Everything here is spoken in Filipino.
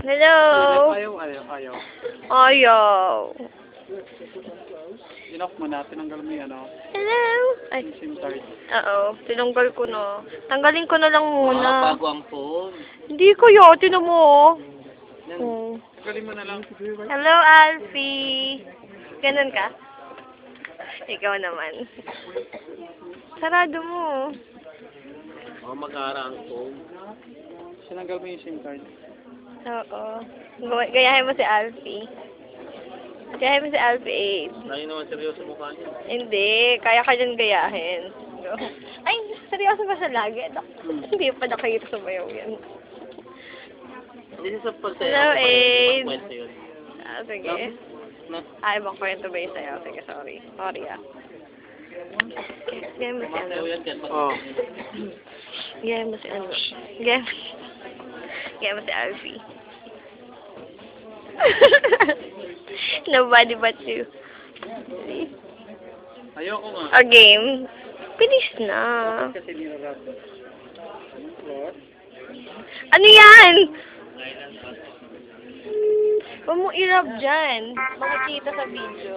Hello! Ayaw. Ayaw. Inoff mo na, tinanggal mo yung ano, Hello! Ay, yung SIM card. oo. Tinanggal ko na. Tanggalin ko na lang muna. Bago ang phone. Hindi ko yun. Tinan mo. Yan. Oh. Tanggalin mo na lang. Hello, Alfie. Ganun ka? Ikaw naman. Sarado mo. Mag-aara ang phone. Sinanggal mo yung SIM card. Oo. Gayahin mo si Alfie. Gayahin mo si Alfie 8. Lagi naman seryoso mukha niya. Hindi. Kaya ka dyan gayahin. Go. Ay, seryoso ba siya lagi? Hindi pa nakikita sumayaw yan. Hindi siya sa pagsayaw. Hello, Aid. Kwento yun. Ah, sige. Ay, bang kwento ba yung sayaw? Sige, sorry. Sorry, ah. Gayahin mo si ano. Sayaw yan, kaya Oh. Gayahin mo si ano. Gayahin mo si Alfie. Nobody but you. Ayoko nga. A game. Bilis na. Kasi nirarap. Ano yan? Huwag mo i-rub dyan. Makikita sa video.